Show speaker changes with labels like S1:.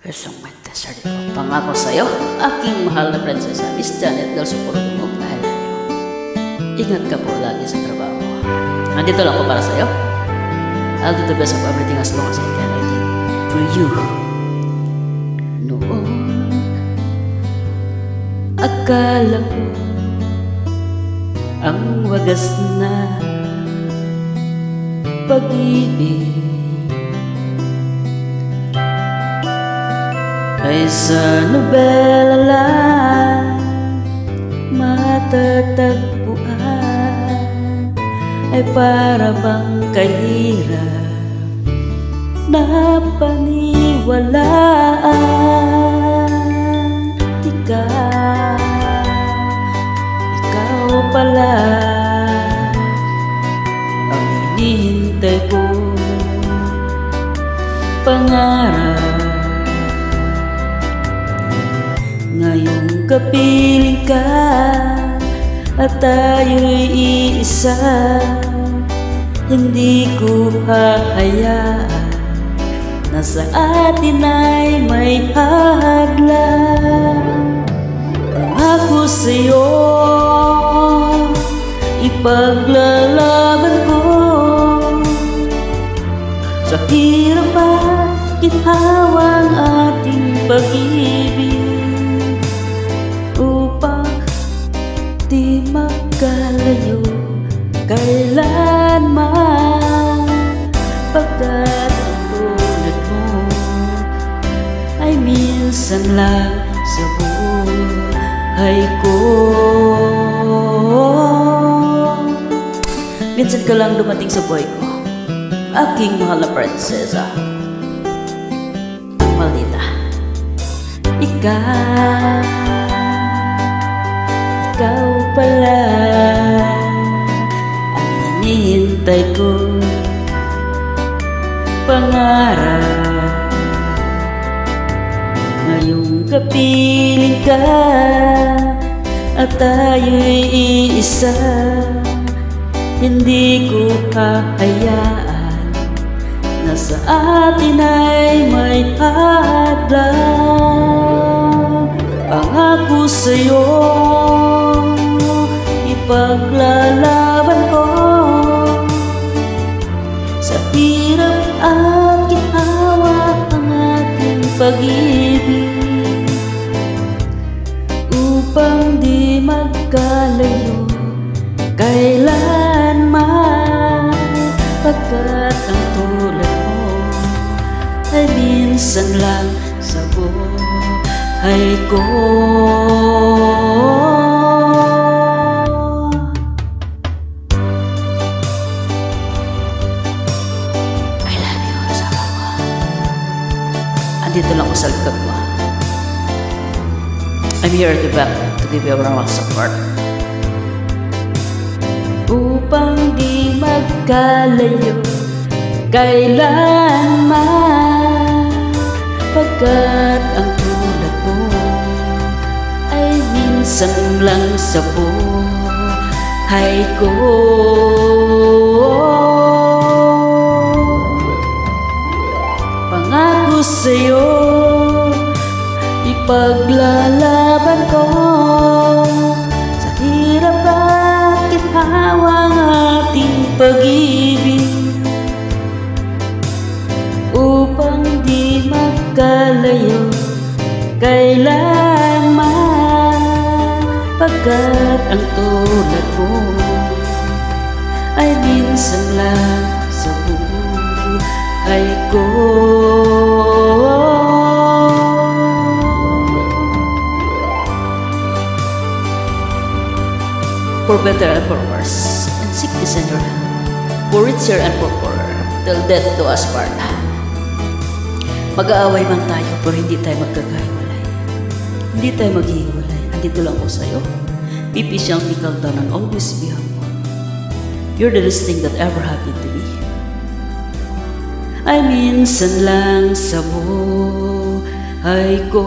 S1: Isang Mantasar dito. Pangako sa'yo, aking mahal na prinsesa, Miss Janet Del Socorro, I love you. Ingat ka po lagi sa trabaho. Nandito lang po para sa'yo. I'll do the best of everything as long as I can. I did for you. Noon, akala ko ang wagas na pag-ibig ay sa nobela lang matatagpuan, ay para bang kahirap na paniwalaan. Ikaw pala ang hinihintay ko, pangarap. Ngayong kapiling ka at tayo'y iisa, hindi ko hahayaan na sa atin ay may hadlang. Pangako sa'yo, ipaglalaban ko sa hirap at ginhawang ating pag-ibig, di magkalayo kailanman, pagkat ang tulad mo ay minsan lang sa buhay ko. Minsan ka lang dumating sa buhay ko, aking mahal na prinsesa, ang maldita. Ikaw pala ang hinihintay ko, pangarap. Ngayong kapiling ka at tayo'y iisa, hindi ko hahayaan na sa atin ay may hadlang. Pangako sa'yo, ipaglalaban ko sa hirap at ginhawa ang ating pag-ibig, upang di magkalayo kailanman, pagkat ang tulad mo ay minsan lang sa buhay ko. Dito lang ako sa likod mo. I'm here to give you a round of support. Upang di magkalayo kailanman, pagkat ang tulad mo ay minsan lang sa buhay ko. Pangako sa'yo, ipaglalaban ko sa hirap at ginhawang ating pag-ibig, upang di magkalayo kailanman, pagkat ang tulad mo ay minsan lang sa buhay ko. For better and for worse, and sickness and your health, for richer and for poorer, till death do us part. Mag-aaway man tayo, pero hindi tayo magkakahiwalay. Hindi tayo maghihiwalay. Andito lang ako sa'yo. Be patient, be calm down, and always be humble. You're the best thing that ever happened to me. Ay minsan lang sa buhay ko.